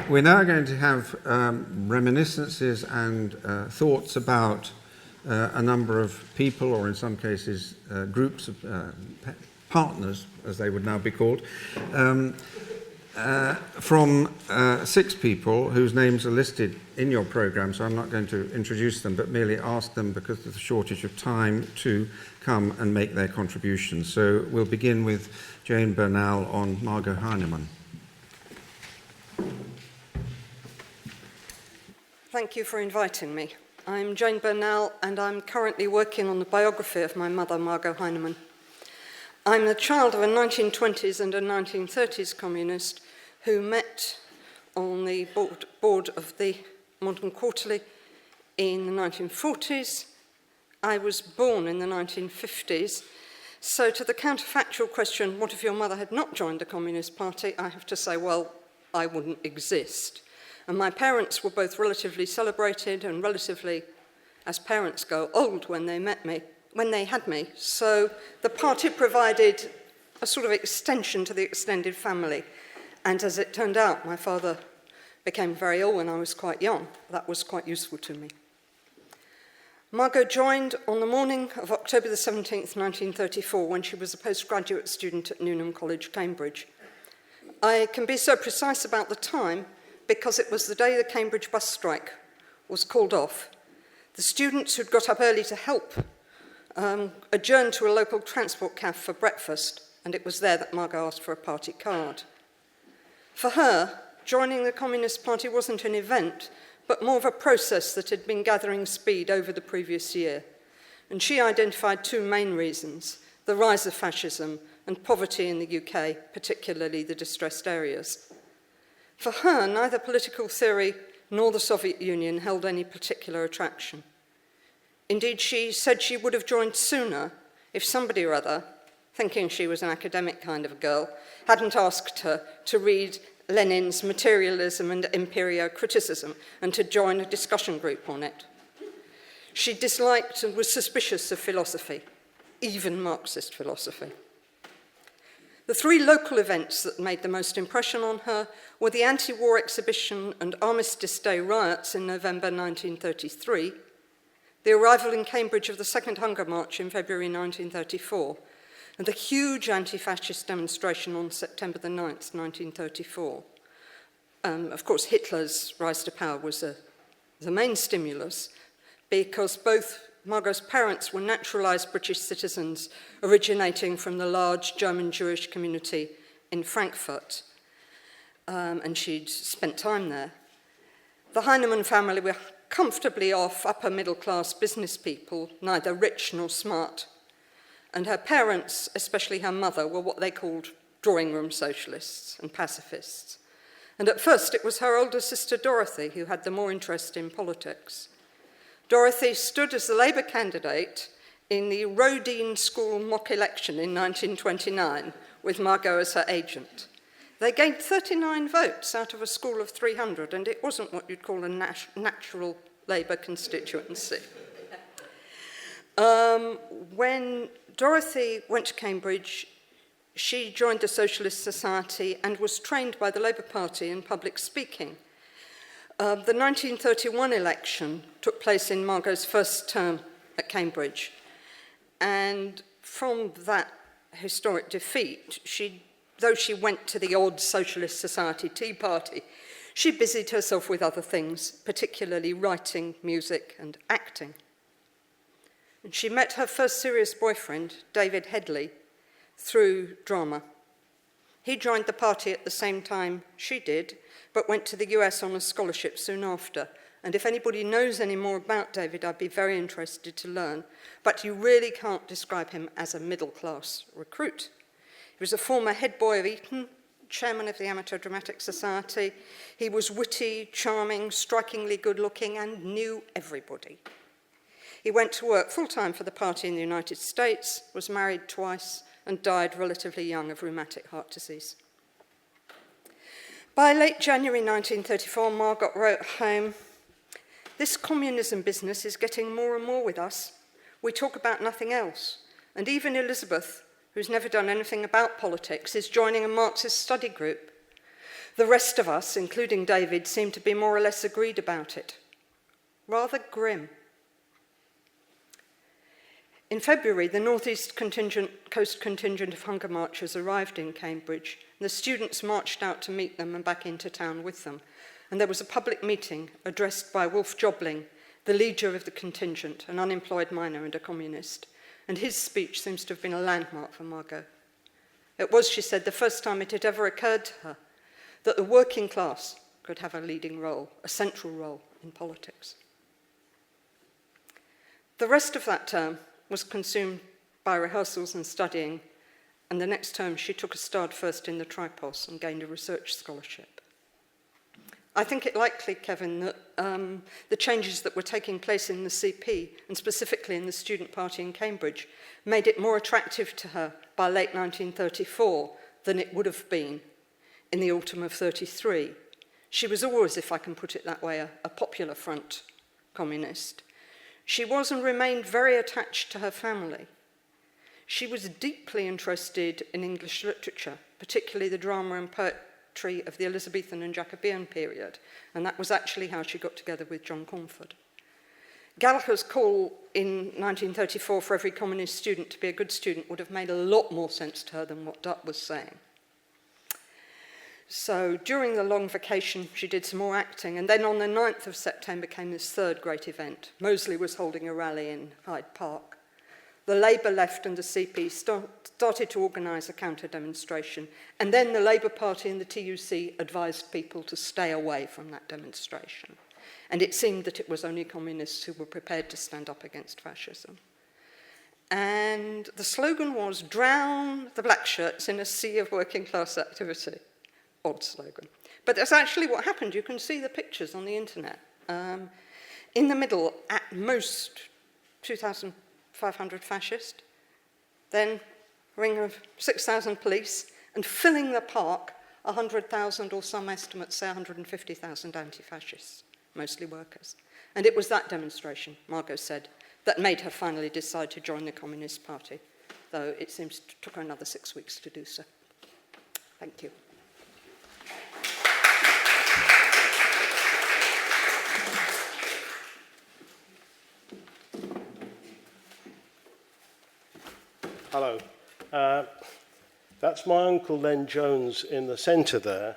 We're now going to have reminiscences and thoughts about a number of people, or in some cases groups of partners, as they would now be called, from 6 people whose names are listed in your programme, so I'm not going to introduce them, but merely ask them, because of the shortage of time, to come and make their contributions. So we'll begin with Jane Bernal on Margot Heinemann. Thank you for inviting me. I'm Jane Bernal, and I'm currently working on the biography of my mother, Margot Heinemann. I'm the child of a 1920s and a 1930s communist who met on the board of the Modern Quarterly in the 1940s. I was born in the 1950s. So to the counterfactual question, what if your mother had not joined the Communist Party, I have to say, well, I wouldn't exist. And my parents were both relatively celebrated and relatively, as parents go, old when they had me. So the party provided a sort of extension to the extended family. And as it turned out, my father became very ill when I was quite young. That was quite useful to me. Margot joined on the morning of October the 17th, 1934, when she was a postgraduate student at Newnham College, Cambridge. I can be so precise about the time because it was the day the Cambridge bus strike was called off. The students who'd got up early to help adjourned to a local transport cafe for breakfast, and it was there that Margot asked for a party card. For her, joining the Communist Party wasn't an event, but more of a process that had been gathering speed over the previous year. And she identified 2 main reasons: the rise of fascism and poverty in the UK, particularly the distressed areas. For her, neither political theory nor the Soviet Union held any particular attraction. Indeed, she said she would have joined sooner if somebody or other, thinking she was an academic kind of a girl, hadn't asked her to read Lenin's Materialism and Empirio-Criticism and to join a discussion group on it. She disliked and was suspicious of philosophy, even Marxist philosophy. The 3 local events that made the most impression on her were the anti-war exhibition and Armistice Day riots in November 1933, the arrival in Cambridge of the Second Hunger March in February 1934, and the huge anti-fascist demonstration on September the 9th, 1934. Of course, Hitler's rise to power was the main stimulus, because both Margot's parents were naturalised British citizens originating from the large German Jewish community in Frankfurt, and she'd spent time there. The Heinemann family were comfortably off, upper middle-class business people, neither rich nor smart, and her parents, especially her mother, were what they called drawing room socialists and pacifists. And at first it was her older sister Dorothy who had the more interest in politics. Dorothy stood as the Labour candidate in the Rodine School mock election in 1929 with Margot as her agent. They gained 39 votes out of a school of 300, and it wasn't what you'd call a natural Labour constituency. When Dorothy went to Cambridge, she joined the Socialist Society and was trained by the Labour Party in public speaking. The 1931 election took place in Margot's first term at Cambridge, and from that historic defeat, though she went to the odd Socialist Society tea party, she busied herself with other things, particularly writing, music, and acting. And she met her first serious boyfriend, David Headley, through drama. He joined the party at the same time she did, but went to the US on a scholarship soon after. And if anybody knows any more about David, I'd be very interested to learn. But you really can't describe him as a middle-class recruit. He was a former head boy of Eton, chairman of the Amateur Dramatic Society. He was witty, charming, strikingly good-looking, and knew everybody. He went to work full-time for the party in the United States, was married twice, and died relatively young of rheumatic heart disease. By late January 1934, Margot wrote home, "This communism business is getting more and more with us. We talk about nothing else. And even Elizabeth, who's never done anything about politics, is joining a Marxist study group. The rest of us, including David, seemed to be more or less agreed about it. Rather grim. In February, the North East Coast contingent of hunger marchers arrived in Cambridge, and the students marched out to meet them and back into town with them. And there was a public meeting addressed by Wolf Jobling, the leader of the contingent, an unemployed miner and a communist. And his speech seems to have been a landmark for Margot. It was, she said, the first time it had ever occurred to her that the working class could have a leading role, a central role in politics. The rest of that term was consumed by rehearsals and studying, and the next term she took a start first in the Tripos and gained a research scholarship. I think it likely, Kevin, that the changes that were taking place in the CP, and specifically in the student party in Cambridge, made it more attractive to her by late 1934 than it would have been in the autumn of 33. She was always, if I can put it that way, a popular front communist. She was and remained very attached to her family. She was deeply interested in English literature, particularly the drama and poetry of the Elizabethan and Jacobean period, and that was actually how she got together with John Cornford. Gallagher's call in 1934 for every communist student to be a good student would have made a lot more sense to her than what Dutt was saying. So during the long vacation, she did some more acting, and then on the 9th of September came this third great event. Mosley was holding a rally in Hyde Park. The Labour left and the CP started to organise a counter-demonstration, and then the Labour Party and the TUC advised people to stay away from that demonstration. And it seemed that it was only communists who were prepared to stand up against fascism. And the slogan was, "Drown the black shirts in a sea of working class activity." Odd slogan. But that's actually what happened. You can see the pictures on the internet. In the middle, at most 2,500 fascists, then a ring of 6,000 police, and filling the park, 100,000, or some estimates say 150,000 anti-fascists, mostly workers. And it was that demonstration, Margot said, that made her finally decide to join the Communist Party, though it seems it took her another 6 weeks to do so. Thank you. Hello. That's my uncle Len Jones in the centre there,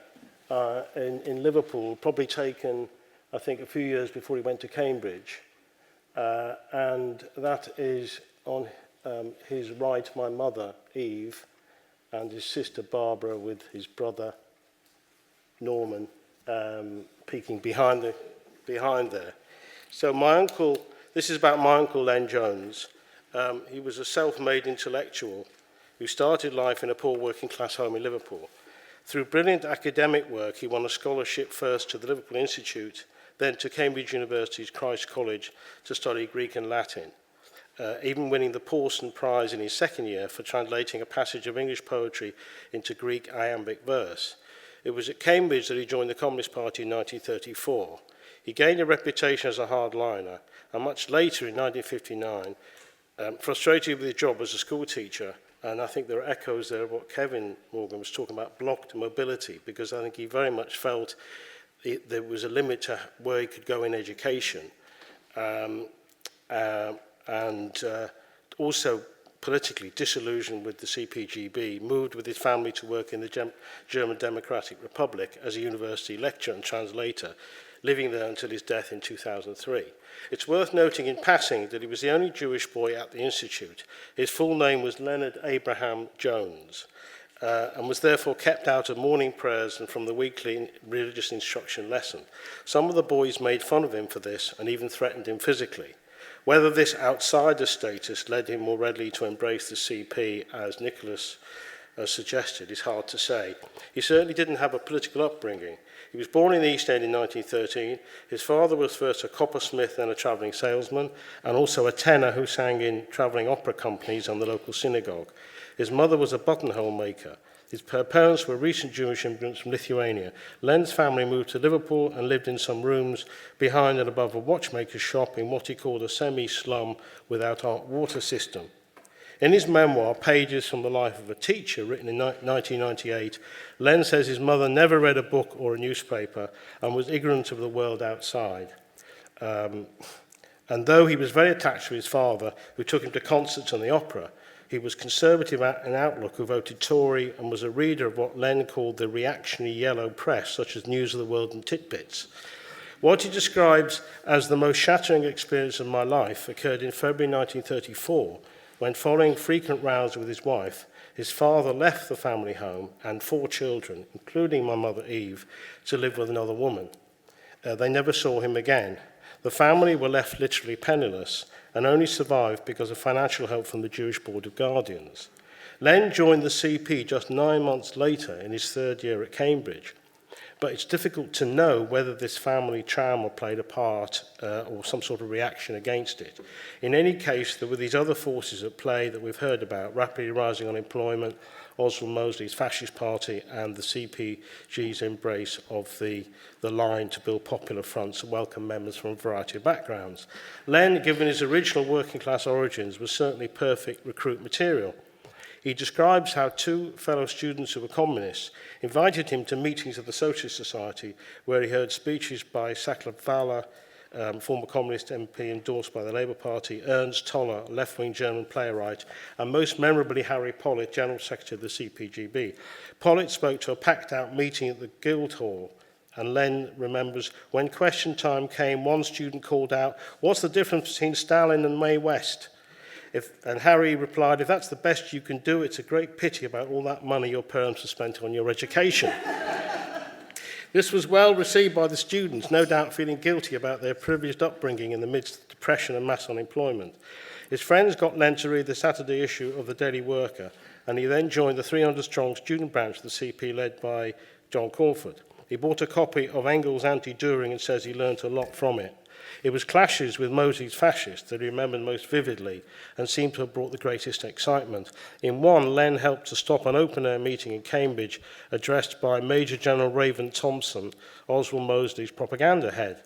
in Liverpool, probably taken, I think, a few years before he went to Cambridge. And that is on his right, my mother, Eve, and his sister Barbara with his brother Norman peeking behind there. So my uncle, this is about my uncle Len Jones. He was a self-made intellectual who started life in a poor working-class home in Liverpool. Through brilliant academic work, he won a scholarship first to the Liverpool Institute, then to Cambridge University's Christ College to study Greek and Latin, even winning the Pawson Prize in his second year for translating a passage of English poetry into Greek iambic verse. It was at Cambridge that he joined the Communist Party in 1934. He gained a reputation as a hardliner, and much later, in 1959, frustrated with his job as a school teacher, and I think there are echoes there of what Kevin Morgan was talking about, blocked mobility, because I think he very much felt there was a limit to where he could go in education, and also politically disillusioned with the CPGB, moved with his family to work in the German Democratic Republic as a university lecturer and translator, living there until his death in 2003. It's worth noting in passing that he was the only Jewish boy at the Institute. His full name was Leonard Abraham Jones, and was therefore kept out of morning prayers and from the weekly religious instruction lesson. Some of the boys made fun of him for this and even threatened him physically. Whether this outsider status led him more readily to embrace the CP, as Nicholas suggested, is hard to say. He certainly didn't have a political upbringing. He was born in the East End in 1913. His father was first a coppersmith, then a travelling salesman, and also a tenor who sang in travelling opera companies and the local synagogue. His mother was a buttonhole maker. Her parents were recent Jewish immigrants from Lithuania. Len's family moved to Liverpool and lived in some rooms behind and above a watchmaker's shop in what he called a semi-slum without hot water system. In his memoir, Pages from the Life of a Teacher, written in 1998, Len says his mother never read a book or a newspaper and was ignorant of the world outside. And though he was very attached to his father, who took him to concerts and the opera, he was conservative in outlook, who voted Tory, and was a reader of what Len called the reactionary yellow press, such as News of the World and Titbits. What he describes as the most shattering experience of my life occurred in February 1934, when, following frequent rows with his wife, his father left the family home and 4 children, including my mother Eve, to live with another woman. They never saw him again. The family were left literally penniless and only survived because of financial help from the Jewish Board of Guardians. Len joined the CP just 9 months later in his 3rd year at Cambridge, but it's difficult to know whether this family trauma played a part or some sort of reaction against it. In any case, there were these other forces at play that we've heard about: rapidly rising unemployment, Oswald Mosley's fascist party, and the CPG's embrace of the line to build popular fronts and welcome members from a variety of backgrounds. Len, given his original working class origins, was certainly perfect recruit material. He describes how 2 fellow students who were communists invited him to meetings of the Socialist Society, where he heard speeches by Václav Havel, former communist MP endorsed by the Labour Party, Ernst Toller, left-wing German playwright, and most memorably Harry Pollitt, General Secretary of the CPGB. Pollitt spoke to a packed-out meeting at the Guildhall, and Len remembers, when question time came, one student called out, "What's the difference between Stalin and Mae West?" And Harry replied, "If that's the best you can do, it's a great pity about all that money your parents have spent on your education." This was well received by the students, no doubt feeling guilty about their privileged upbringing in the midst of depression and mass unemployment. His friends got Len to read the Saturday issue of the Daily Worker, and he then joined the 300-strong student branch of the CP led by John Crawford. He bought a copy of Engels' Anti-Düring and says he learnt a lot from it. It was clashes with Mosley's fascists that he remembered most vividly and seemed to have brought the greatest excitement. In one, Len helped to stop an open-air meeting in Cambridge addressed by Major General Raven Thompson, Oswald Mosley's propaganda head.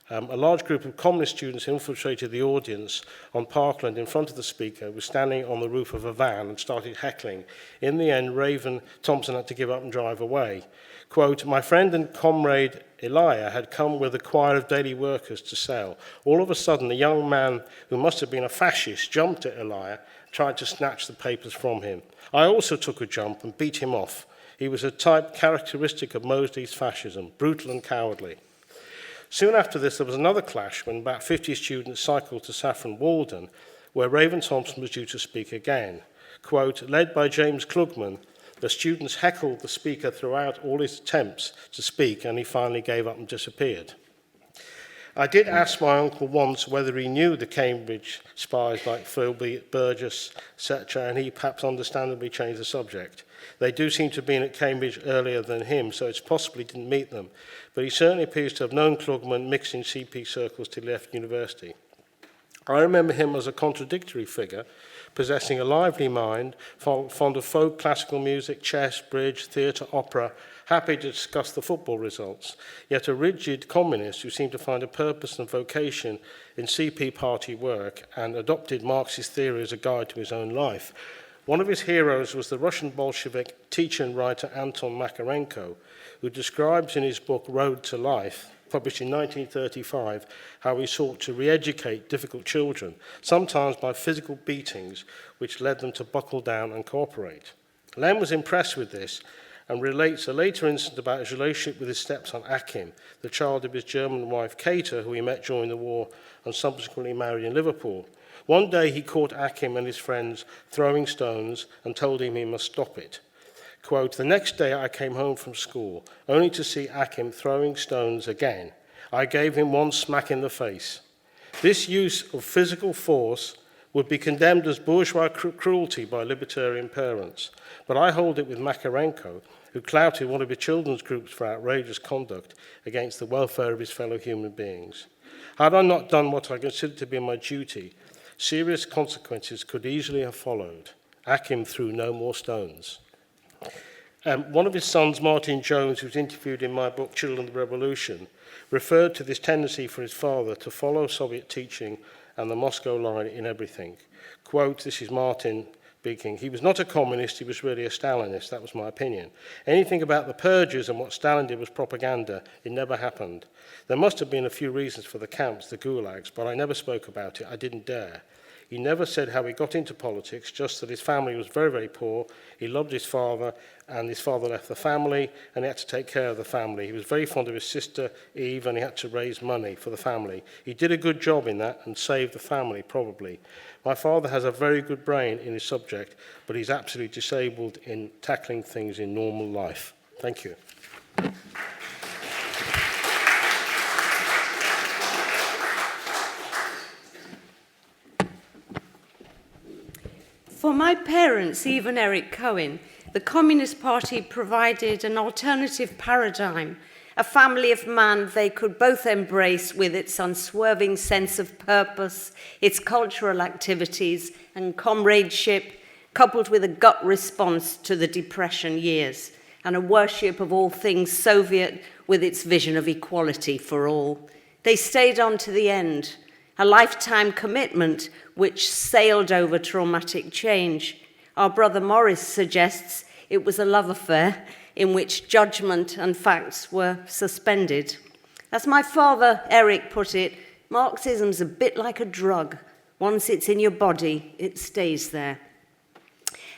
A large group of communist students infiltrated the audience on Parkland in front of the speaker, was standing on the roof of a van and started heckling. In the end, Raven Thompson had to give up and drive away. Quote, "My friend and comrade Elia had come with a choir of daily workers to sell. All of a sudden, a young man who must have been a fascist jumped at Elia, tried to snatch the papers from him. I also took a jump and beat him off. He was a type characteristic of Mosley's fascism, brutal and cowardly." Soon after this, there was another clash when about 50 students cycled to Saffron Walden, where Raven Thompson was due to speak again. Quote, "Led by James Klugman, the students heckled the speaker throughout all his attempts to speak, and he finally gave up and disappeared. I did ask my uncle once whether he knew the Cambridge spies like Philby, Burgess, etc., and he perhaps understandably changed the subject. They do seem to have been at Cambridge earlier than him, so it's possible he didn't meet them, but he certainly appears to have known Klugman, mixed in CP circles till he left university. I remember him as a contradictory figure, possessing a lively mind, fond of folk, classical music, chess, bridge, theatre, opera, happy to discuss the football results, yet a rigid communist who seemed to find a purpose and vocation in CP party work and adopted Marxist theory as a guide to his own life. One of his heroes was the Russian Bolshevik teacher and writer Anton Makharenko, who describes in his book Road to Life, published in 1935, how he sought to re-educate difficult children, sometimes by physical beatings, which led them to buckle down and cooperate. Len was impressed with this and relates a later incident about his relationship with his stepson Achim, the child of his German wife Kata, who he met during the war and subsequently married in Liverpool. One day he caught Achim and his friends throwing stones and told him he must stop it. Quote, "The next day I came home from school, only to see Achim throwing stones again. I gave him one smack in the face. This use of physical force would be condemned as bourgeois cruelty by libertarian parents, but I hold it with Makharenko, who clouted one of his children's groups for outrageous conduct against the welfare of his fellow human beings. Had I not done what I considered to be my duty, serious consequences could easily have followed. Achim threw no more stones." One of his sons, Martin Jones, who was interviewed in my book, Children of the Revolution, referred to this tendency for his father to follow Soviet teaching and the Moscow line in everything. Quote, this is Martin speaking, he was not a communist, he was really a Stalinist, that was my opinion. Anything about the purges and what Stalin did was propaganda, it never happened. There must have been a few reasons for the camps, the gulags, but I never spoke about it, I didn't dare. He never said how he got into politics, just that his family was very, very poor. He loved his father, and his father left the family, and he had to take care of the family. He was very fond of his sister, Eve, and he had to raise money for the family. He did a good job in that and saved the family, probably. My father has a very good brain in his subject, but he's absolutely disabled in tackling things in normal life. Thank you. For my parents, Eve and Eric Cohen, the Communist Party provided an alternative paradigm, a family of man they could both embrace with its unswerving sense of purpose, its cultural activities and comradeship, coupled with a gut response to the Depression years and a worship of all things Soviet with its vision of equality for all. They stayed on to the end, a lifetime commitment which sailed over traumatic change. Our brother Morris suggests it was a love affair in which judgment and facts were suspended. As my father, Eric, put it, Marxism's a bit like a drug. Once it's in your body, it stays there.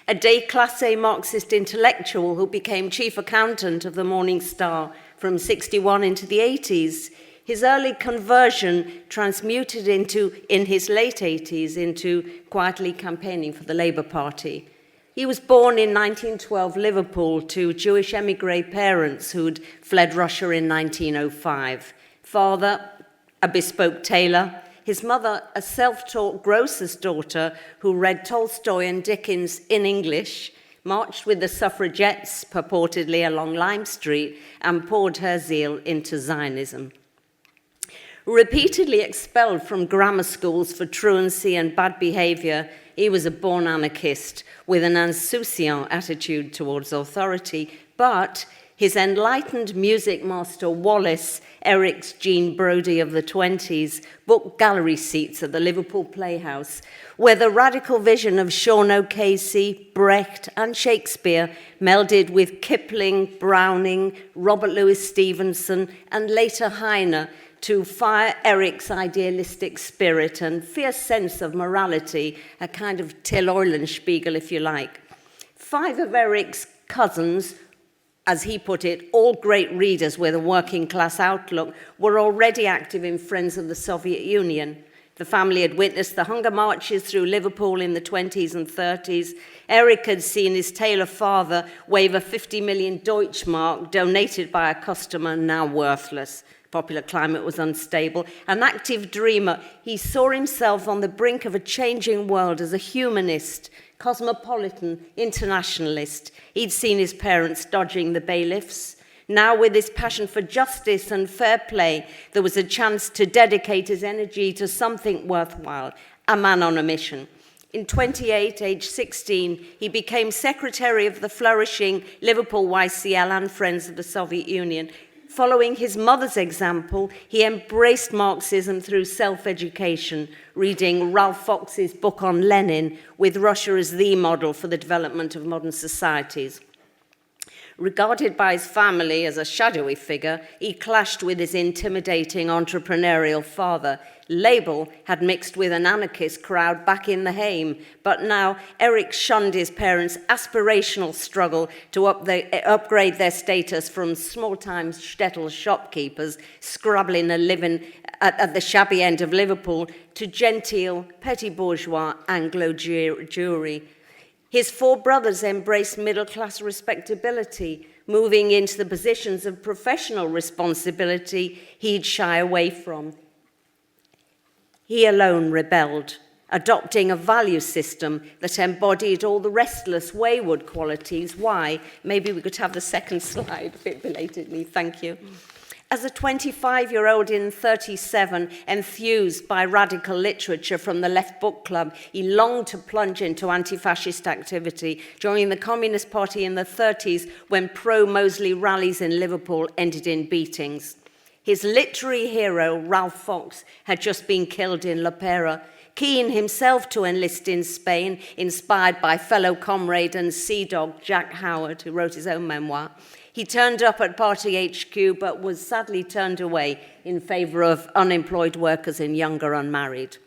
A déclassé Marxist intellectual who became chief accountant of the Morning Star from 61 into the 80s, his early conversion transmuted in his late 80s into quietly campaigning for the Labour Party. He was born in 1912 Liverpool to Jewish émigré parents who'd fled Russia in 1905. Father, a bespoke tailor. His mother, a self-taught grocer's daughter who read Tolstoy and Dickens in English, marched with the suffragettes purportedly along Lime Street and poured her zeal into Zionism. Repeatedly expelled from grammar schools for truancy and bad behavior, he was a born anarchist with an insouciant attitude towards authority, but his enlightened music master Wallace, Eric's Jean Brodie of the 20s, booked gallery seats at the Liverpool Playhouse, where the radical vision of Sean O'Casey, Brecht and Shakespeare melded with Kipling, Browning, Robert Louis Stevenson and later Heine to fire Eric's idealistic spirit and fierce sense of morality, a kind of Till Eulenspiegel, if you like. 5 of Eric's cousins, as he put it, all great readers with a working class outlook, were already active in Friends of the Soviet Union. The family had witnessed the hunger marches through Liverpool in the 20s and 30s. Eric had seen his tailor father wave a 50 million Deutschmark donated by a customer, now worthless. Popular climate was unstable. An active dreamer, he saw himself on the brink of a changing world as a humanist, cosmopolitan, internationalist. He'd seen his parents dodging the bailiffs. Now, with his passion for justice and fair play, there was a chance to dedicate his energy to something worthwhile, a man on a mission. In 28, age 16, he became secretary of the flourishing Liverpool YCL and Friends of the Soviet Union. Following his mother's example, he embraced Marxism through self-education, reading Ralph Fox's book on Lenin, with Russia as the model for the development of modern societies. Regarded by his family as a shadowy figure, he clashed with his intimidating entrepreneurial father. Label had mixed with an anarchist crowd back in the Haim, but now Eric shunned his parents' aspirational struggle to upgrade their status from small-time shtetl shopkeepers scrabbling a living at the shabby end of Liverpool to genteel, petty bourgeois Anglo Jewry. His 4 brothers embraced middle-class respectability, moving into the positions of professional responsibility he'd shy away from. He alone rebelled, adopting a value system that embodied all the restless, wayward qualities. Why? Maybe we could have the second slide a bit belatedly. Thank you. As a 25-year-old in 37, enthused by radical literature from the Left Book Club, he longed to plunge into anti-fascist activity, joining the Communist Party in the 30s when pro-Mosley rallies in Liverpool ended in beatings. His literary hero, Ralph Fox, had just been killed in La Pera. Keen himself to enlist in Spain, inspired by fellow comrade and sea dog Jack Howard, who wrote his own memoir, he turned up at party HQ but was sadly turned away in favour of unemployed workers and younger unmarried.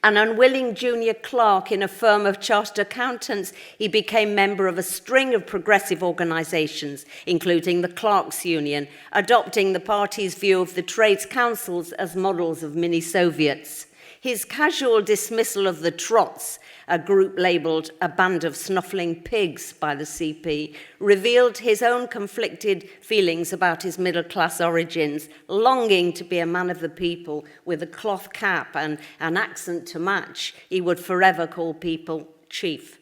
An unwilling junior clerk in a firm of chartered accountants, he became member of a string of progressive organisations, including the Clerks' Union, adopting the party's view of the trades councils as models of mini-Soviets. His casual dismissal of the Trots, a group labelled a band of snuffling pigs by the CP, revealed his own conflicted feelings about his middle-class origins, longing to be a man of the people with a cloth cap and an accent to match. He would forever call people chief.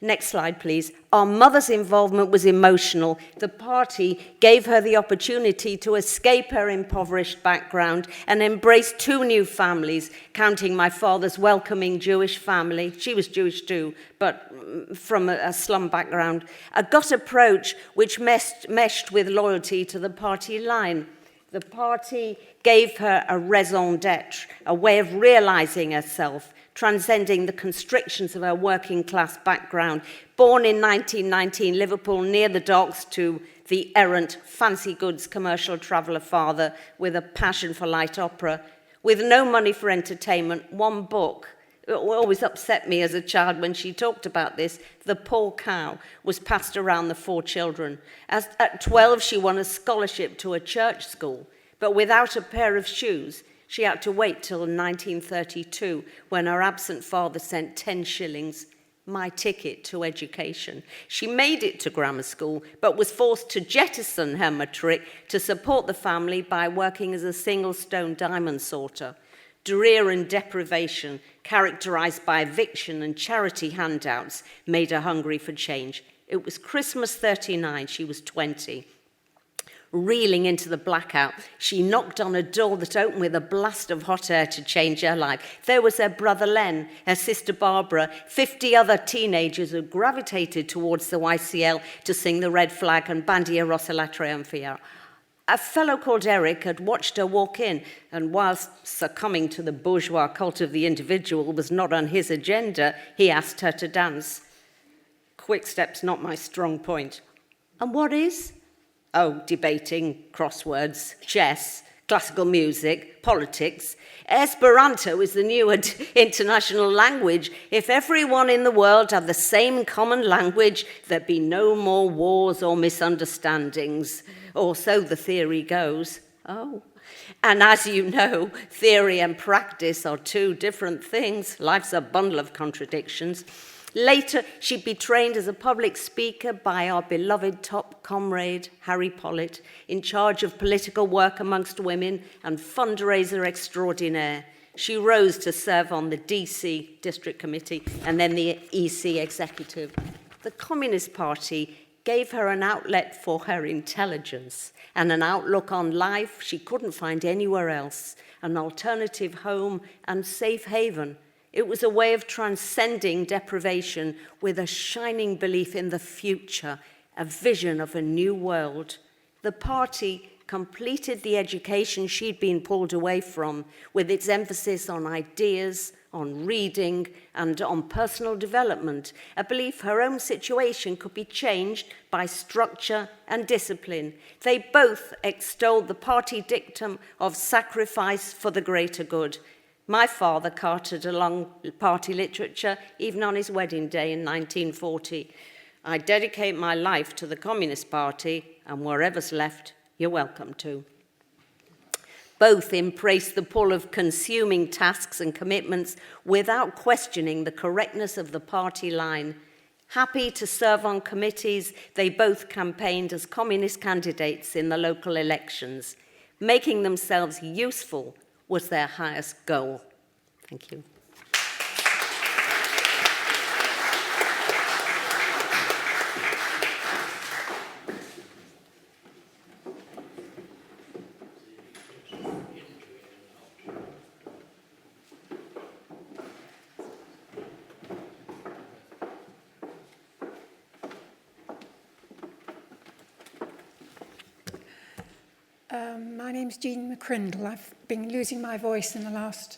Next slide, please. Our mother's involvement was emotional. The party gave her the opportunity to escape her impoverished background and embrace 2 new families, counting my father's welcoming Jewish family. She was Jewish too, but from a slum background. A gut approach which meshed with loyalty to the party line. The party gave her a raison d'etre, a way of realising herself, transcending the constrictions of her working class background. Born in 1919, Liverpool, near the docks, to the errant fancy goods commercial traveller father with a passion for light opera, with no money for entertainment, 1 book. It always upset me as a child when she talked about this. The Poor Cow was passed around the 4 children. At 12, she won a scholarship to a church school, but without a pair of shoes, she had to wait till 1932 when her absent father sent 10 shillings, my ticket to education. She made it to grammar school, but was forced to jettison her matric to support the family by working as a single-stone diamond sorter. Drear and deprivation, characterised by eviction and charity handouts, made her hungry for change. It was Christmas 39, she was 20. Reeling into the blackout, she knocked on a door that opened with a blast of hot air to change her life. There was her brother Len, her sister Barbara, 50 other teenagers who gravitated towards the YCL to sing the Red Flag and bandy a Rossa la Triunfia. A fellow called Eric had watched her walk in, and whilst succumbing to the bourgeois cult of the individual was not on his agenda, he asked her to dance. Quick step's not my strong point. And what is? Oh, debating, crosswords, chess, classical music, politics. Esperanto is the new international language. If everyone in the world had the same common language, there'd be no more wars or misunderstandings. Or so the theory goes. Oh. And as you know, theory and practice are 2 different things. Life's a bundle of contradictions. Later, she'd be trained as a public speaker by our beloved top comrade, Harry Pollitt, in charge of political work amongst women and fundraiser extraordinaire. She rose to serve on the DC District Committee and then the EC Executive. The Communist Party gave her an outlet for her intelligence and an outlook on life she couldn't find anywhere else, an alternative home and safe haven. It was a way of transcending deprivation with a shining belief in the future, a vision of a new world. The party completed the education she'd been pulled away from, with its emphasis on ideas, on reading, and on personal development, a belief her own situation could be changed by structure and discipline. They both extolled the party dictum of sacrifice for the greater good. My father carted along party literature even on his wedding day in 1940. I dedicate my life to the Communist Party, and wherever's left, you're welcome to. Both embraced the pull of consuming tasks and commitments without questioning the correctness of the party line. Happy to serve on committees, they both campaigned as communist candidates in the local elections. Making themselves useful was their highest goal. Thank you. My name's Jean McCrindle. I've been losing my voice in the last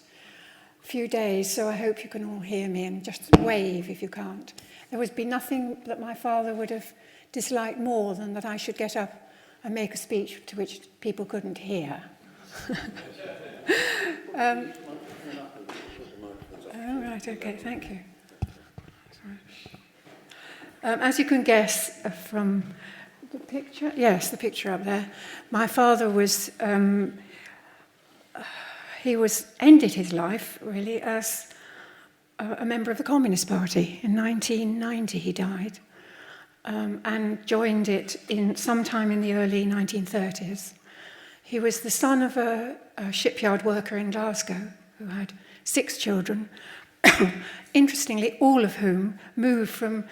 few days, so I hope you can all hear me, and just wave if you can't. There would be nothing that my father would have disliked more than that I should get up and make a speech to which people couldn't hear. Oh, right, okay, thank you. As you can guess from the picture, yes, the picture up there, my father was, ended his life really as a member of the Communist Party. In 1990 he died, and joined it sometime in the early 1930s. He was the son of a shipyard worker in Glasgow who had 6 children, interestingly, all of whom moved from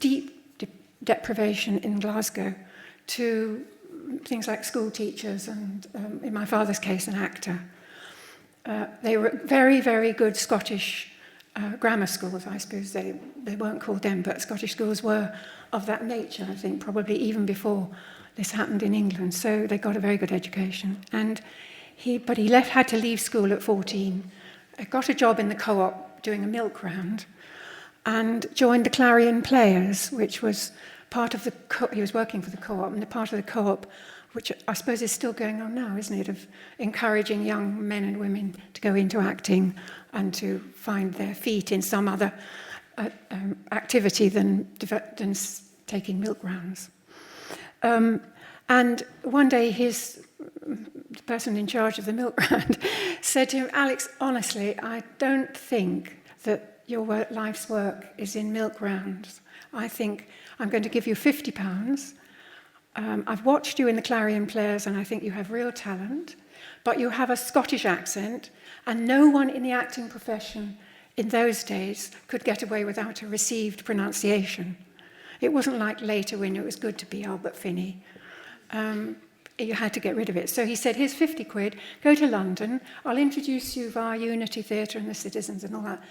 deep deprivation in Glasgow to things like school teachers and, in my father's case, an actor. They were very, very good Scottish grammar schools, I suppose. They weren't called them, but Scottish schools were of that nature, I think, probably even before this happened in England. So they got a very good education. But he had to leave school at 14. Got a job in the co-op doing a milk round, and joined the Clarion Players, which was part of he was working for the co-op, and the part of the co-op, which I suppose is still going on now, isn't it, of encouraging young men and women to go into acting and to find their feet in some other activity than taking milk rounds. And one day the person in charge of the milk round said to him, "Alex, honestly, I don't think that your life's work is in milk rounds. I think I'm going to give you £50. I've watched you in the Clarion Players, and I think you have real talent, but you have a Scottish accent, and no one in the acting profession in those days could get away without a received pronunciation. It wasn't like later when it was good to be Albert Finney. You had to get rid of it. So he said, here's 50 quid, go to London, I'll introduce you via Unity Theatre and the Citizens and all that,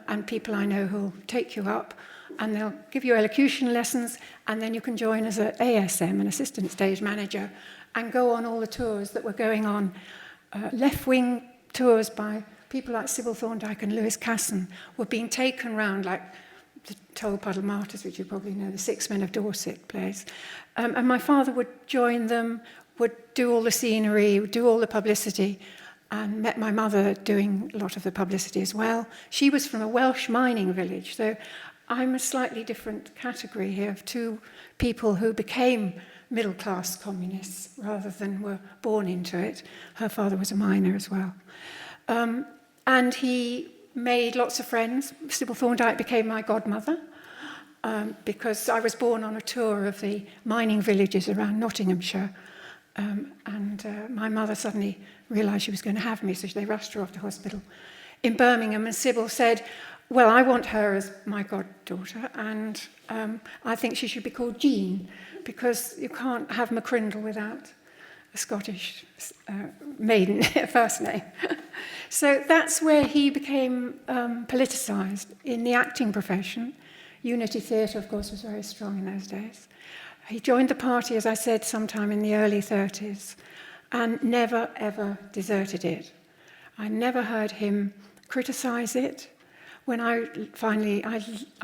and people I know who'll take you up, and they'll give you elocution lessons, and then you can join as an ASM, an assistant stage manager, and go on all the tours that were going on, left-wing tours by people like Sybil Thorndike and Lewis Casson were being taken round like the Tolpuddle Martyrs, which you probably know, the Six Men of Dorset plays. And my father would join them, would do all the scenery, would do all the publicity, and met my mother doing a lot of the publicity as well. She was from a Welsh mining village, so I'm a slightly different category here of 2 people who became middle-class communists rather than were born into it. Her father was a miner as well. And he made lots of friends. Sybil Thorndike became my godmother because I was born on a tour of the mining villages around Nottinghamshire. And my mother suddenly realised she was going to have me, so they rushed her off to hospital in Birmingham. And Sybil said, well, I want her as my goddaughter, and I think she should be called Jean, because you can't have McCrindle without a Scottish maiden first name. So that's where he became politicised in the acting profession. Unity Theatre, of course, was very strong in those days. He joined the party, as I said, sometime in the early 30s, and never, ever deserted it. I never heard him criticise it. When I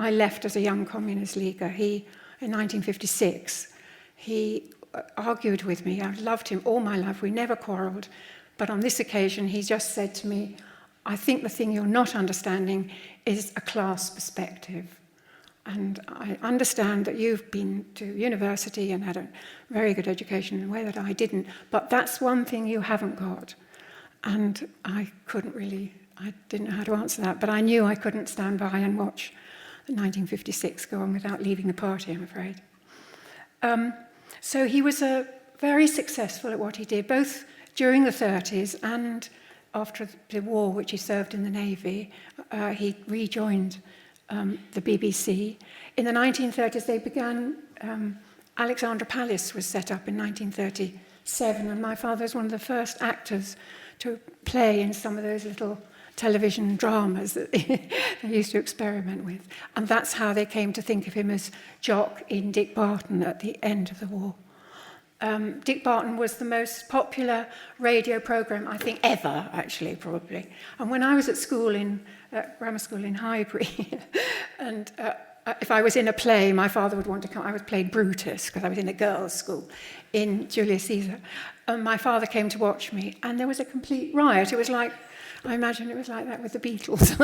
left as a young communist leaguer, in 1956, he argued with me. I've loved him all my life. We never quarrelled. But on this occasion, he just said to me, I think the thing you're not understanding is a class perspective. And I understand that you've been to university and had a very good education in a way that I didn't, but that's one thing you haven't got. And I didn't know how to answer that, but I knew I couldn't stand by and watch 1956 go on without leaving the party, I'm afraid. So he was very successful at what he did, both during the 30s and after the war, which he served in the Navy. He rejoined the BBC. In the 1930s, they began, Alexandra Palace was set up in 1937, and my father was one of the first actors to play in some of those little television dramas that they used to experiment with. And that's how they came to think of him as Jock in Dick Barton at the end of the war. Dick Barton was the most popular radio programme, I think, ever, actually, probably. And when I was at school grammar school in Highbury, and if I was in a play, my father would want to come. I played Brutus, because I was in a girls' school in Julius Caesar. And my father came to watch me, and there was a complete riot. It was like, I imagine it was like that with the Beatles.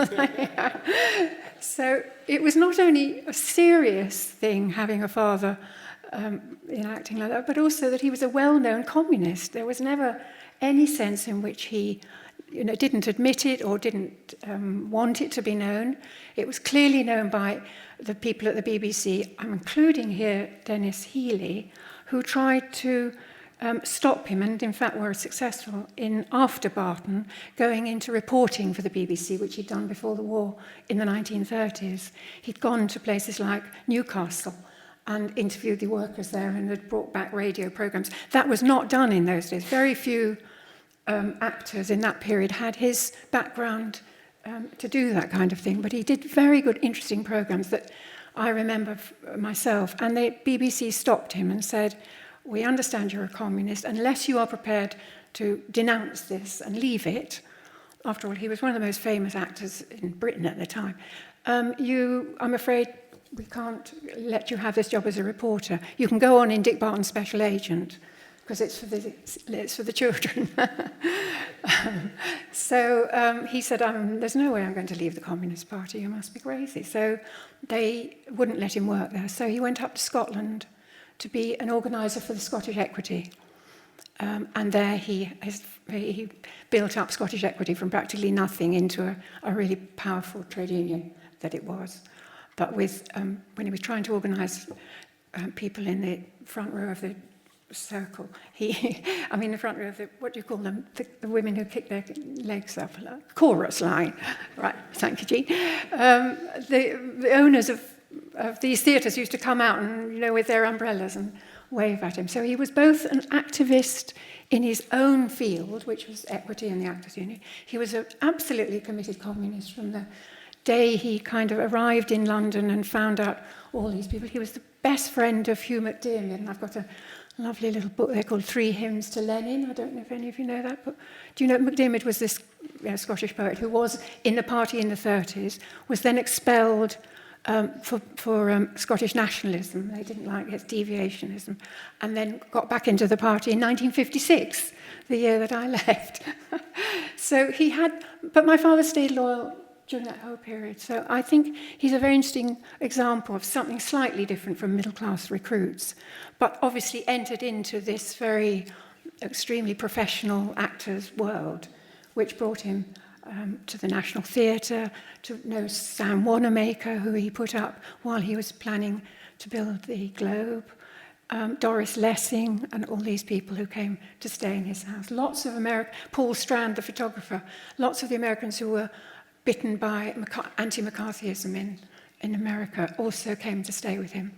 So it was not only a serious thing having a father acting like that, but also that he was a well-known communist. There was never any sense in which he didn't admit it or didn't want it to be known. It was clearly known by the people at the BBC. I'm including here Dennis Healy, who tried to stop him, and in fact were successful in, after Barton, going into reporting for the BBC, which he'd done before the war in the 1930s. He'd gone to places like Newcastle and interviewed the workers there and had brought back radio programmes. That was not done in those days. Very few actors in that period had his background to do that kind of thing, but he did very good, interesting programmes that I remember myself. And the BBC stopped him and said, "We understand you're a communist. Unless you are prepared to denounce this and leave it," after all, he was one of the most famous actors in Britain at the time, I'm afraid we can't let you have this job as a reporter. You can go on in Dick Barton's Special Agent, because it's for the children. So he said, "There's no way I'm going to leave the Communist Party. You must be crazy." So they wouldn't let him work there. So he went up to Scotland to be an organiser for the Scottish Equity. And there he built up Scottish Equity from practically nothing into a really powerful trade union that it was. But with when he was trying to organise people in the front row of the circle, the front row of the, what do you call them? The women who kick their legs up, chorus line. Right, thank you, Jean. The owners of these theatres used to come out and, with their umbrellas and wave at him. So he was both an activist in his own field, which was equity and the Actors' Union. He was an absolutely committed communist from the day he kind of arrived in London and found out all these people. He was the best friend of Hugh MacDiarmid, and I've got a lovely little book there called 3 Hymns to Lenin. I don't know if any of you know that book. Do you know MacDiarmid was this Scottish poet who was in the party in the 30s, was then expelled for Scottish nationalism. They didn't like its deviationism, and then got back into the party in 1956, the year that I left. So but my father stayed loyal during that whole period. So I think he's a very interesting example of something slightly different from middle-class recruits, but obviously entered into this very extremely professional actors' world, which brought him to the National Theatre, to know Sam Wanamaker, who he put up while he was planning to build the Globe, Doris Lessing, and all these people who came to stay in his house. Lots of Paul Strand, the photographer, lots of the Americans who were bitten by anti-McCarthyism in America also came to stay with him.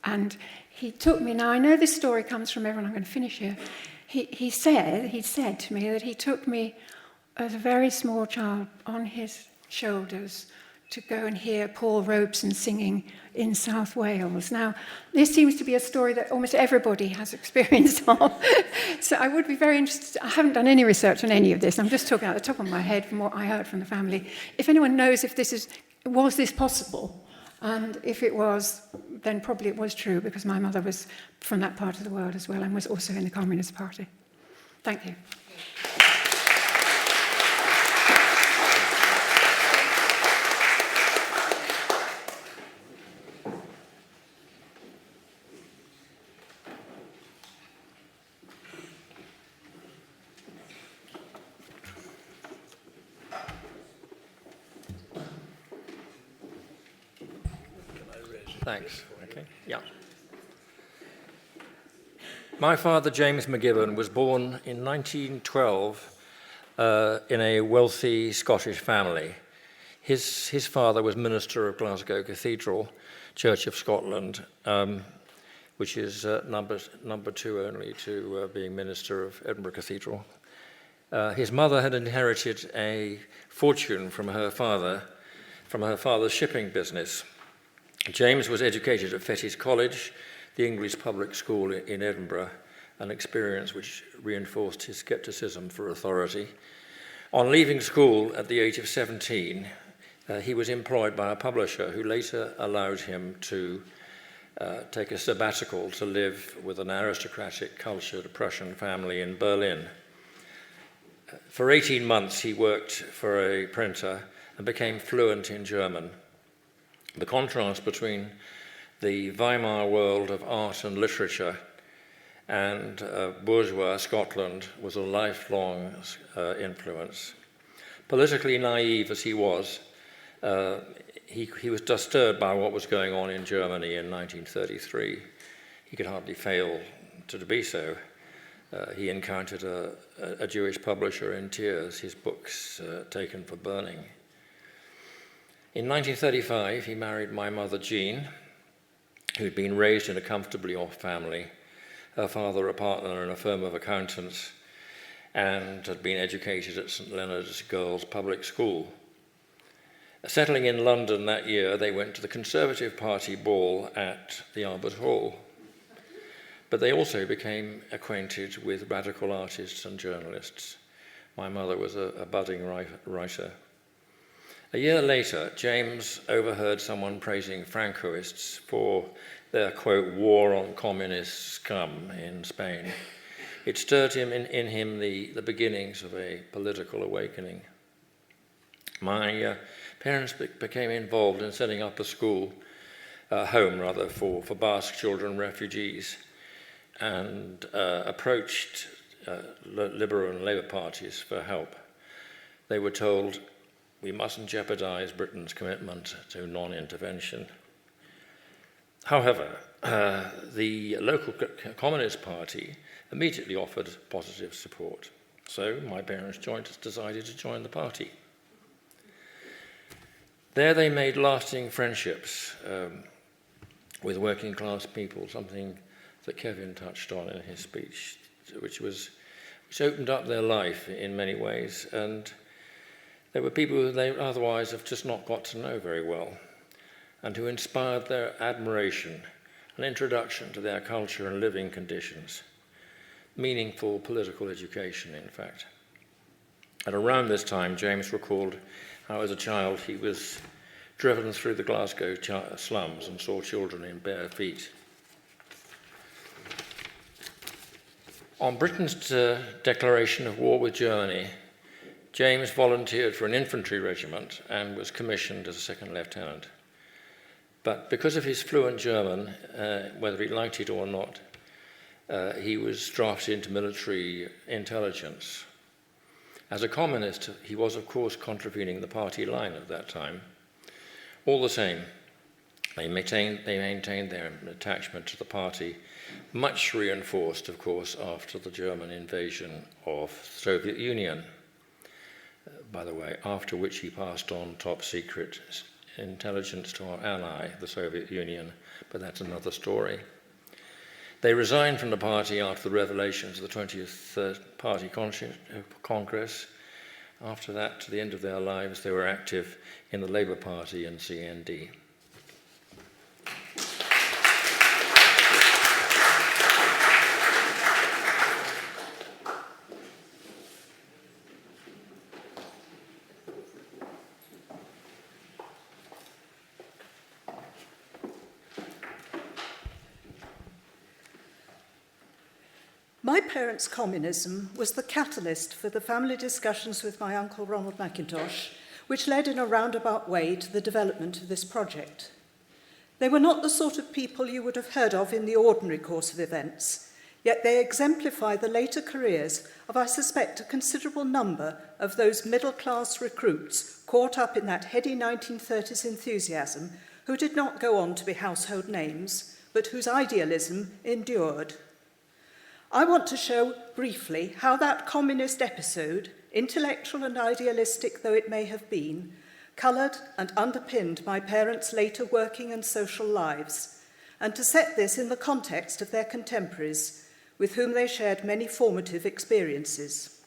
And he took me, now I know this story comes from everyone, I'm going to finish here. He said to me that he took me as a very small child on his shoulders to go and hear Paul Robeson singing in South Wales. Now, this seems to be a story that almost everybody has experience of. So I would be very interested. I haven't done any research on any of this. I'm just talking out the top of my head from what I heard from the family. If anyone knows if was this possible? And if it was, then probably it was true, because my mother was from that part of the world as well and was also in the Communist Party. Thank you. Thanks. Okay. Yeah. My father, James MacGibbon, was born in 1912 in a wealthy Scottish family. His father was minister of Glasgow Cathedral, Church of Scotland, which is number 2 only to being minister of Edinburgh Cathedral. His mother had inherited a fortune from her father's shipping business. James was educated at Fettes College, the English public school in Edinburgh, an experience which reinforced his skepticism for authority. On leaving school at the age of 17, he was employed by a publisher who later allowed him to take a sabbatical to live with an aristocratic, cultured Prussian family in Berlin. For 18 months, he worked for a printer and became fluent in German. The contrast between the Weimar world of art and literature and bourgeois Scotland was a lifelong influence. Politically naive as he was disturbed by what was going on in Germany in 1933. He could hardly fail to be so. He encountered a Jewish publisher in tears, his books taken for burning. In 1935, he married my mother, Jean, who'd been raised in a comfortably off family, her father a partner in a firm of accountants, and had been educated at St Leonard's Girls' Public School. Settling in London that year, they went to the Conservative Party ball at the Albert Hall. But they also became acquainted with radical artists and journalists. My mother was a budding writer. A year later, James overheard someone praising Francoists for their, quote, war on communist scum in Spain. It stirred him in him the beginnings of a political awakening. My parents became involved in setting up a school, home rather, for Basque children refugees, and approached Liberal and Labour parties for help. They were told, we mustn't jeopardize Britain's commitment to non-intervention. However, the local Communist Party immediately offered positive support. So my parents decided to join the party. There they made lasting friendships with working class people, something that Kevin touched on in his speech, which opened up their life in many ways. And there were people who they otherwise have just not got to know very well, and who inspired their admiration, an introduction to their culture and living conditions, meaningful political education, in fact. At around this time, James recalled how as a child he was driven through the Glasgow slums and saw children in bare feet. On Britain's declaration of war with Germany, James volunteered for an infantry regiment and was commissioned as a second lieutenant. But because of his fluent German, whether he liked it or not, he was drafted into military intelligence. As a communist, he was, of course, contravening the party line at that time. All the same, they maintained their attachment to the party, much reinforced, of course, after the German invasion of the Soviet Union. By the way, after which he passed on top secret intelligence to our ally, the Soviet Union, but that's another story. They resigned from the party after the revelations of the 20th Party Congress. After that, to the end of their lives, they were active in the Labour Party and CND. My parents' communism was the catalyst for the family discussions with my uncle Ronald Mackintosh, which led in a roundabout way to the development of this project. They were not the sort of people you would have heard of in the ordinary course of events, yet they exemplify the later careers of, I suspect, a considerable number of those middle-class recruits caught up in that heady 1930s enthusiasm who did not go on to be household names, but whose idealism endured. I want to show briefly how that communist episode, intellectual and idealistic though it may have been, coloured and underpinned my parents' later working and social lives, and to set this in the context of their contemporaries, with whom they shared many formative experiences.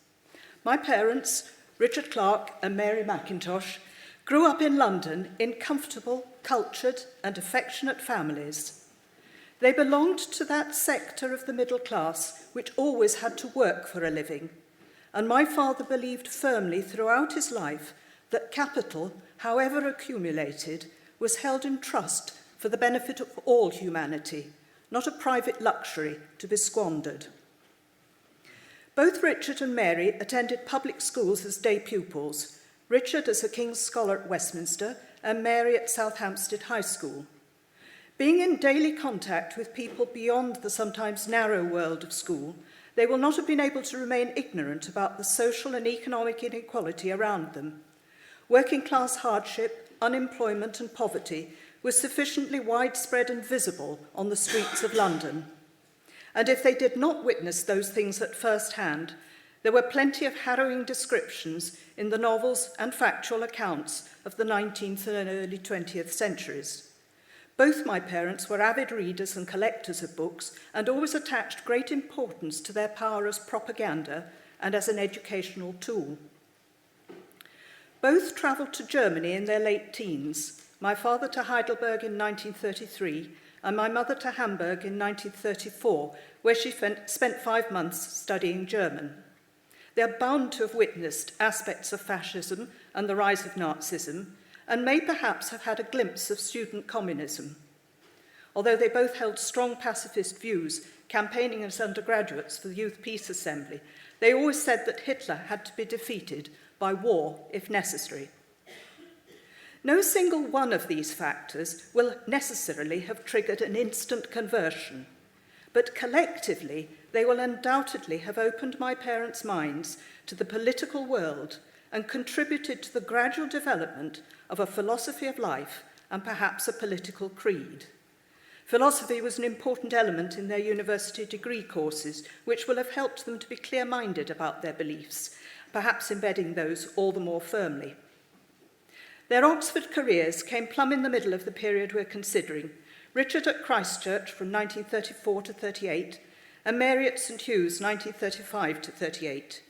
My parents, Richard Clarke and Mary Mackintosh, grew up in London in comfortable, cultured and affectionate families. They belonged to that sector of the middle class which always had to work for a living, and my father believed firmly throughout his life that capital, however accumulated, was held in trust for the benefit of all humanity, not a private luxury to be squandered. Both Richard and Mary attended public schools as day pupils, Richard as a King's Scholar at Westminster and Mary at Southampstead High School. Being in daily contact with people beyond the sometimes narrow world of school, they will not have been able to remain ignorant about the social and economic inequality around them. Working class hardship, unemployment and poverty was sufficiently widespread and visible on the streets of London. And if they did not witness those things at first hand, there were plenty of harrowing descriptions in the novels and factual accounts of the 19th and early 20th centuries. Both my parents were avid readers and collectors of books and always attached great importance to their power as propaganda and as an educational tool. Both travelled to Germany in their late teens, my father to Heidelberg in 1933 and my mother to Hamburg in 1934, where she spent 5 months studying German. They are bound to have witnessed aspects of fascism and the rise of Nazism, and may perhaps have had a glimpse of student communism. Although they both held strong pacifist views, campaigning as undergraduates for the Youth Peace Assembly, they always said that Hitler had to be defeated by war if necessary. No single one of these factors will necessarily have triggered an instant conversion, but collectively they will undoubtedly have opened my parents' minds to the political world and contributed to the gradual development of a philosophy of life and perhaps a political creed. Philosophy was an important element in their university degree courses, which will have helped them to be clear-minded about their beliefs, perhaps embedding those all the more firmly. Their Oxford careers came plumb in the middle of the period we're considering, Richard at Christ Church from 1934 to 38, and Mary at St Hugh's 1935 to 38.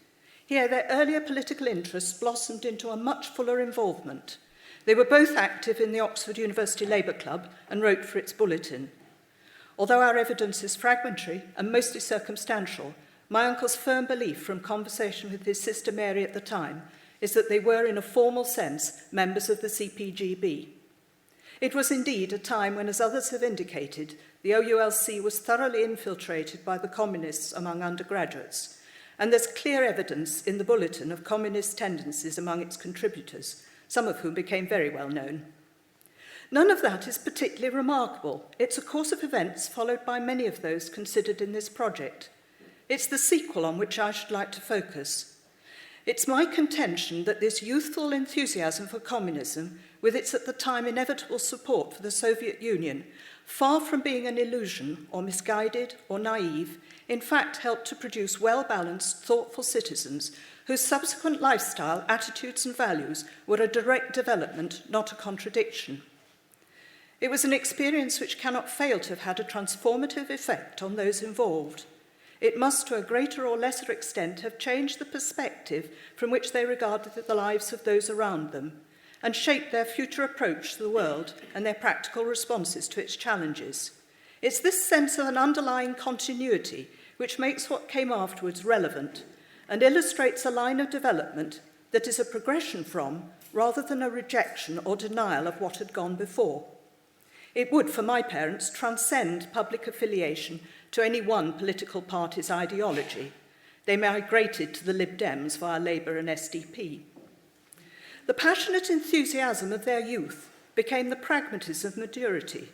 Here, their earlier political interests blossomed into a much fuller involvement. They were both active in the Oxford University Labour Club and wrote for its bulletin. Although our evidence is fragmentary and mostly circumstantial, my uncle's firm belief from conversation with his sister Mary at the time is that they were, in a formal sense, members of the CPGB. It was indeed a time when, as others have indicated, the OULC was thoroughly infiltrated by the communists among undergraduates, and there's clear evidence in the bulletin of communist tendencies among its contributors, some of whom became very well known. None of that is particularly remarkable. It's a course of events followed by many of those considered in this project. It's the sequel on which I should like to focus. It's my contention that this youthful enthusiasm for communism, with its at the time inevitable support for the Soviet Union, far from being an illusion or misguided or naive, in fact helped to produce well-balanced, thoughtful citizens whose subsequent lifestyle, attitudes and values were a direct development, not a contradiction. It was an experience which cannot fail to have had a transformative effect on those involved. It must, to a greater or lesser extent, have changed the perspective from which they regarded the lives of those around them, and shaped their future approach to the world and their practical responses to its challenges. It's this sense of an underlying continuity which makes what came afterwards relevant and illustrates a line of development that is a progression from, rather than a rejection or denial of what had gone before. It would, for my parents, transcend public affiliation to any one political party's ideology. They migrated to the Lib Dems via Labour and SDP. The passionate enthusiasm of their youth became the pragmatism of maturity.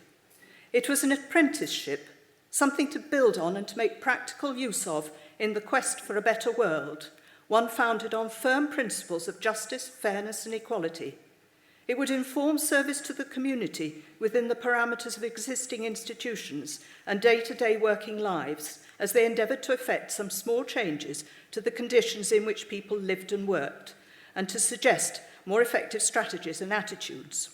It was an apprenticeship, something to build on and to make practical use of in the quest for a better world, one founded on firm principles of justice, fairness and equality. It would inform service to the community within the parameters of existing institutions and day-to-day working lives as they endeavoured to effect some small changes to the conditions in which people lived and worked, and to suggest more effective strategies and attitudes.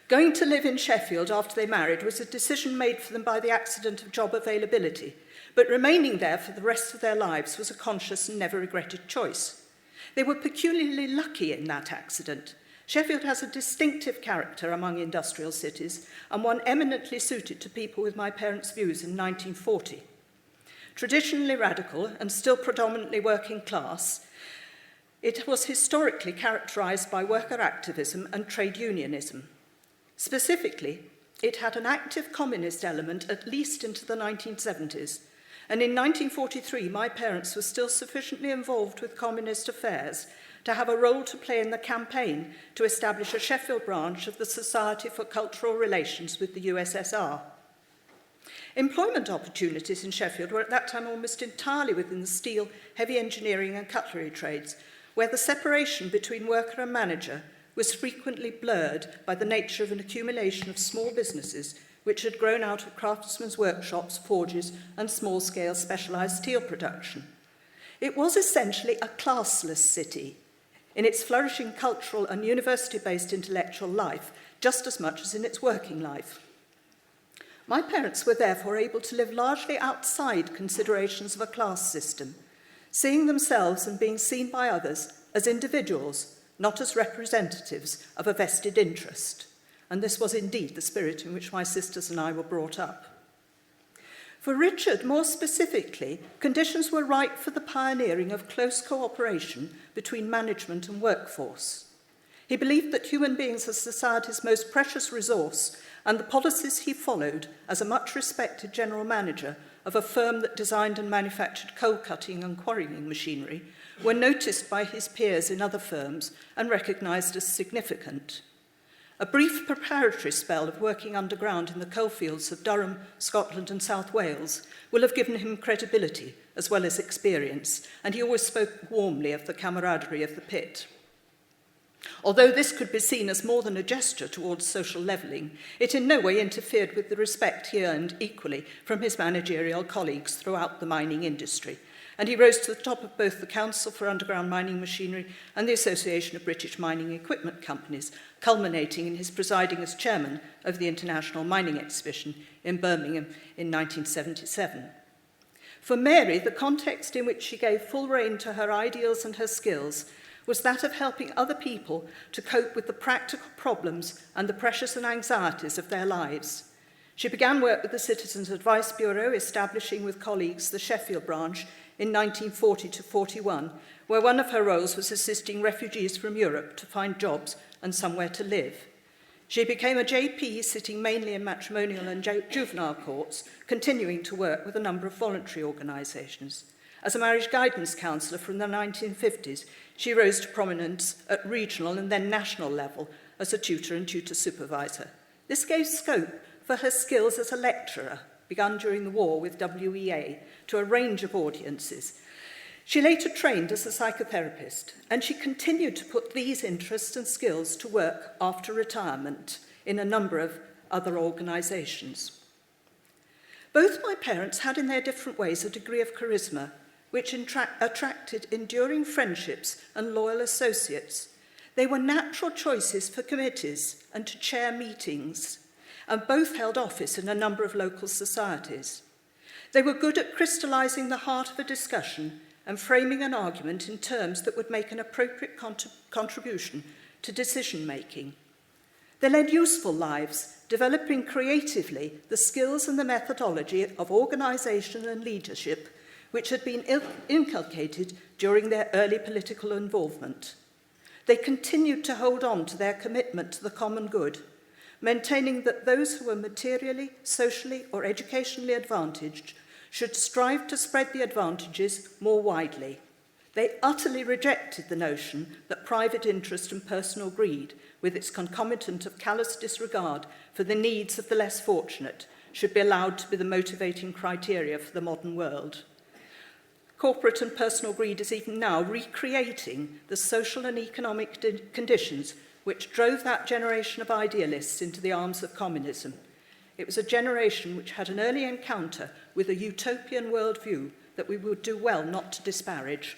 Going to live in Sheffield after they married was a decision made for them by the accident of job availability, but remaining there for the rest of their lives was a conscious and never regretted choice. They were peculiarly lucky in that accident. Sheffield has a distinctive character among industrial cities and one eminently suited to people with my parents' views in 1940. Traditionally radical and still predominantly working class, it was historically characterised by worker activism and trade unionism. Specifically, it had an active communist element at least into the 1970s, and in 1943 my parents were still sufficiently involved with communist affairs to have a role to play in the campaign to establish a Sheffield branch of the Society for Cultural Relations with the USSR. Employment opportunities in Sheffield were at that time almost entirely within the steel, heavy engineering and cutlery trades, where the separation between worker and manager was frequently blurred by the nature of an accumulation of small businesses which had grown out of craftsmen's workshops, forges and small-scale specialised steel production. It was essentially a classless city in its flourishing cultural and university-based intellectual life, just as much as in its working life. My parents were therefore able to live largely outside considerations of a class system, seeing themselves and being seen by others as individuals, not as representatives of a vested interest. And this was indeed the spirit in which my sisters and I were brought up. For Richard, more specifically, conditions were ripe for the pioneering of close cooperation between management and workforce. He believed that human beings are society's most precious resource, and the policies he followed as a much-respected general manager of a firm that designed and manufactured coal-cutting and quarrying machinery were noticed by his peers in other firms and recognised as significant. A brief preparatory spell of working underground in the coalfields of Durham, Scotland and South Wales will have given him credibility as well as experience, and he always spoke warmly of the camaraderie of the pit. Although this could be seen as more than a gesture towards social levelling, it in no way interfered with the respect he earned equally from his managerial colleagues throughout the mining industry, and he rose to the top of both the Council for Underground Mining Machinery and the Association of British Mining Equipment Companies, culminating in his presiding as chairman of the International Mining Exhibition in Birmingham in 1977. For Mary, the context in which she gave full rein to her ideals and her skills was that of helping other people to cope with the practical problems and the pressures and anxieties of their lives. She began work with the Citizens Advice Bureau, establishing with colleagues the Sheffield branch in 1940 to 41, where one of her roles was assisting refugees from Europe to find jobs and somewhere to live. She became a JP, sitting mainly in matrimonial and juvenile courts, continuing to work with a number of voluntary organisations. As a marriage guidance counsellor from the 1950s, she rose to prominence at regional and then national level as a tutor and tutor supervisor. This gave scope for her skills as a lecturer, begun during the war with WEA, to a range of audiences. She later trained as a psychotherapist, and she continued to put these interests and skills to work after retirement in a number of other organisations. Both my parents had in their different ways a degree of charisma, which attracted enduring friendships and loyal associates. They were natural choices for committees and to chair meetings, and both held office in a number of local societies. They were good at crystallising the heart of a discussion and framing an argument in terms that would make an appropriate contribution to decision-making. They led useful lives, developing creatively the skills and the methodology of organisation and leadership which had been inculcated during their early political involvement. They continued to hold on to their commitment to the common good, maintaining that those who were materially, socially, or educationally advantaged should strive to spread the advantages more widely. They utterly rejected the notion that private interest and personal greed, with its concomitant of callous disregard for the needs of the less fortunate, should be allowed to be the motivating criteria for the modern world. Corporate and personal greed is even now recreating the social and economic conditions which drove that generation of idealists into the arms of communism. It was a generation which had an early encounter with a utopian worldview that we would do well not to disparage.